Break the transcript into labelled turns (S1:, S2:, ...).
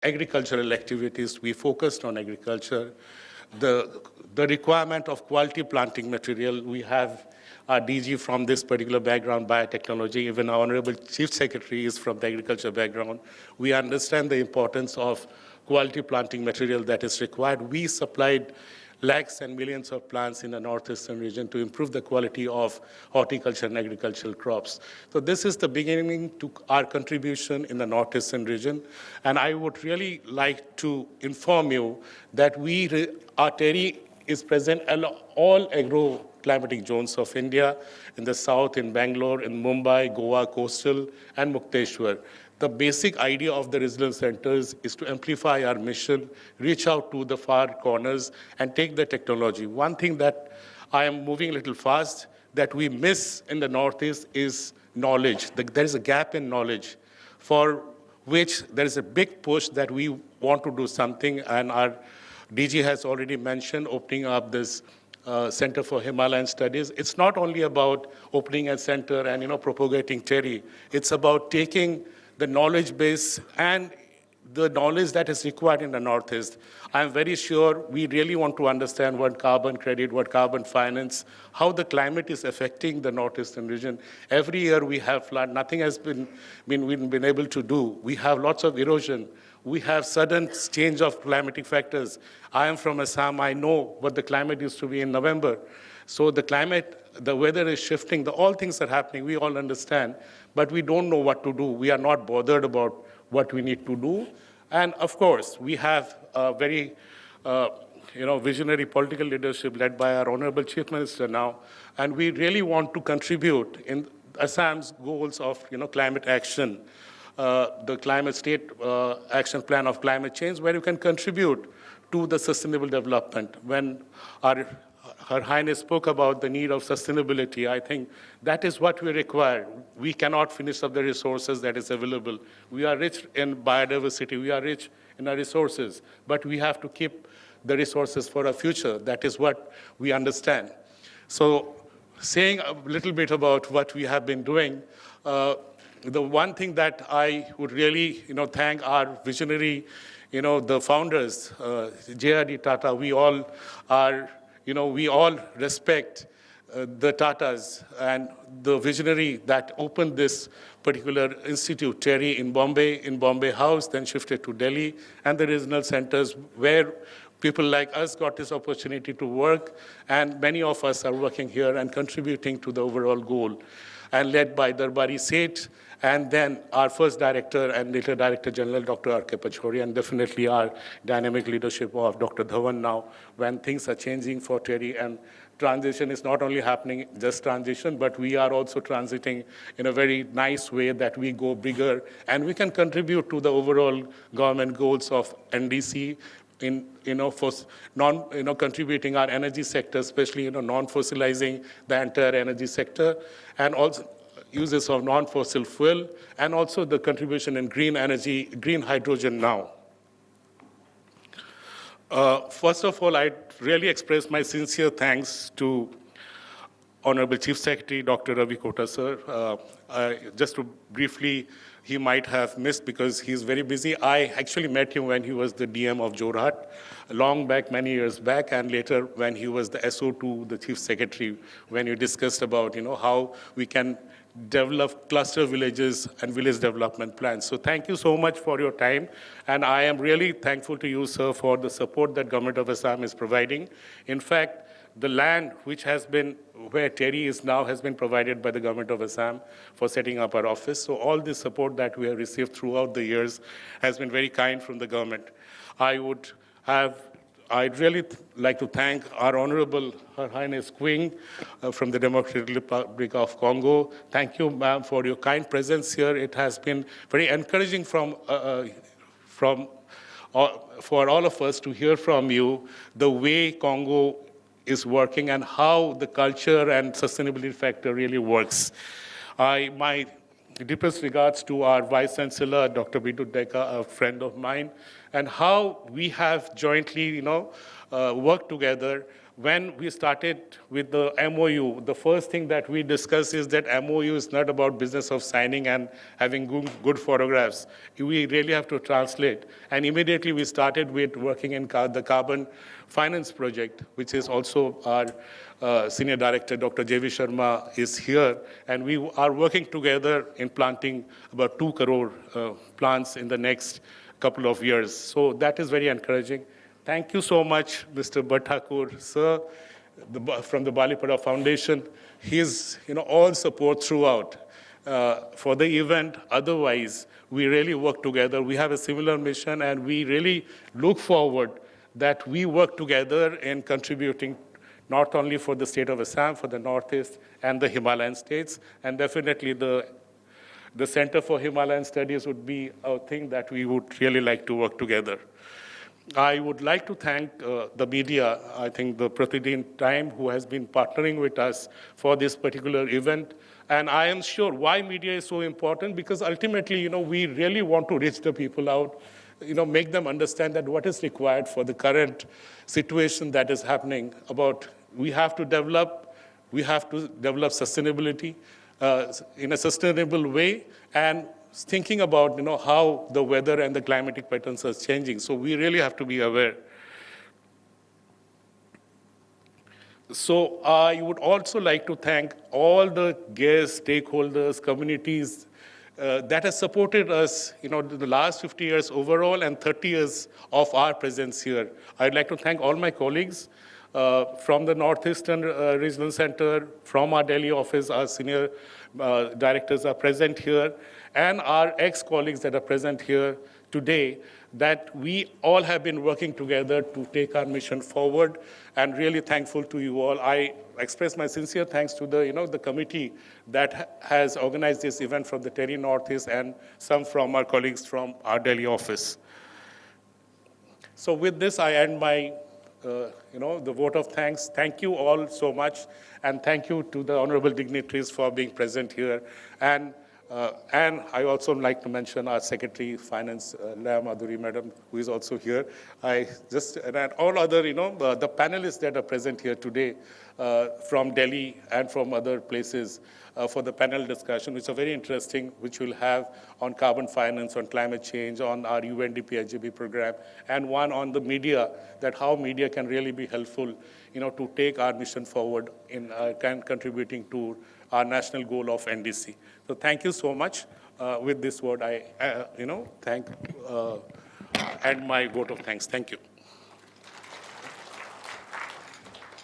S1: agricultural activities. We focused on agriculture. The requirement of quality planting material, we have our DG from this particular background, biotechnology. Even our Honorable Chief Secretary is from the agriculture background. We understand the importance of quality planting material that is required. We supplied lakhs and millions of plants in the northeastern region to improve the quality of horticulture and agricultural crops. So this is the beginning to our contribution in the northeastern region. And I would really like to inform you that our Teri is present in all agro-climatic zones of India, in the south, in Bangalore, in Mumbai, Goa, coastal, and Mukteshwar. The basic idea of the regional centers is to amplify our mission, reach out to the far corners, and take the technology. One thing that I am moving a little fast that we miss in the Northeast is knowledge. There is a gap in knowledge for which there is a big push that we want to do something, and our DG has already mentioned opening up this Center for Himalayan Studies. It's not only about opening a center and propagating Teri. It's about taking the knowledge base and the knowledge that is required in the Northeast. I'm very sure we really want to understand what carbon credit, what carbon finance, how the climate is affecting the Northeastern region. Every year we have flood. Nothing has been able to do. We have lots of erosion. We have sudden change of climatic factors. I am from Assam. I know what the climate used to be in November. So the climate, the weather is shifting. All things are happening. We all understand. But we don't know what to do. We are not bothered about what we need to do. And of course, we have a very visionary political leadership led by our Honorable Chief Minister now. And we really want to contribute in Assam's goals of climate action, the climate state action plan of climate change, where you can contribute to the sustainable development. When Her Highness spoke about the need of sustainability, I think that is what we require. We cannot finish up the resources that is available. We are rich in biodiversity, we are rich in our resources, but we have to keep the resources for our future. That is what we understand. So saying a little bit about what we have been doing, the one thing that I would really thank our visionary, the founders, J.R.D. Tata, we all are we all respect the Tatas and the visionary that opened this particular institute, Teri, in Bombay House, then shifted to Delhi, and the regional centers where people like us got this opportunity to work, and many of us are working here and contributing to the overall goal, and led by Darbari Seth, and then our first director and later Director General, Dr. R.K. Pachori, and definitely our dynamic leadership of Dr. Dhawan now, when things are changing for Teri, and transition is not only happening just transition, but we are also transiting in a very nice way that we go bigger, and we can contribute to the overall government goals of NDC, contributing our energy sector, especially non-fossilizing the entire energy sector, and also uses of non-fossil fuel, and also the contribution in green energy, green hydrogen now. First of all, I really express my sincere thanks to Honorable Chief Secretary, Dr. Ravi Kota, sir. Just to briefly, he might have missed because he's very busy. I actually met him when he was the DM of Jorhat, long back, many years back, and later when he was the SO2, the Chief Secretary, when you discussed about how we can develop cluster villages and village development plans. So thank you so much for your time. And I am really thankful to you, sir, for the support that Government of Assam is providing. In fact, the land which has been, where Teri is now, has been provided by the Government of Assam for setting up our office. So all the support that we have received throughout the years has been very kind from the government. I'd really like to thank our Honorable Her Highness Queen from the Democratic Republic of Congo. Thank you, ma'am, for your kind presence here. It has been very encouraging for all of us to hear from you the way Congo is working and how the culture and sustainability factor really works. My deepest regards to our Vice Chancellor, Dr. Bidut Deka, a friend of mine, and how we have jointly, work together. When we started with the MOU, the first thing that we discussed is that MOU is not about business of signing and having good photographs. We really have to translate. And immediately we started with working in the carbon finance project, which is also our senior director, Dr. J.V. Sharma, is here. And we are working together in planting about 2 crore plants in the next couple of years. So that is very encouraging. Thank you so much, Mr. Bhattakur, sir, from the Balipada Foundation. His all support throughout for the event. Otherwise, we really work together. We have a similar mission, and we really look forward that we work together in contributing not only for the state of Assam, for the Northeast and the Himalayan states, and definitely the Center for Himalayan Studies would be a thing that we would really like to work together. I would like to thank the media, I think the Pratidin Time, who has been partnering with us for this particular event. And I am sure why media is so important, because ultimately, we really want to reach the people out, make them understand that what is required for the current situation that is happening about we have to develop sustainability in a sustainable way, and thinking about how the weather and the climatic patterns are changing. So we really have to be aware. So I would also like to thank all the guests, stakeholders, communities that have supported us the last 50 years overall and 30 years of our presence here. I'd like to thank all my colleagues from the Northeastern Regional Center, from our Delhi office. Our senior directors are present here, and our ex-colleagues that are present here today, that we all have been working together to take our mission forward, and really thankful to you all. I express my sincere thanks to the committee that has organized this event from the Teri Northeast, and some from our colleagues from our Delhi office. So with this, I end my the vote of thanks. Thank you all so much, and thank you to the honorable dignitaries for being present here. And I also like to mention our Secretary Finance, Leah Madhuri Madam, who is also here. And all other, the panelists that are present here today from Delhi and from other places for the panel discussion, which are very interesting, which we'll have on carbon finance, on climate change, on our UNDP HGB program, and one on the media, that how media can really be helpful, to take our mission forward in contributing to our national goal of NDC. So thank you so much. With this word, I, and my vote of thanks. Thank you.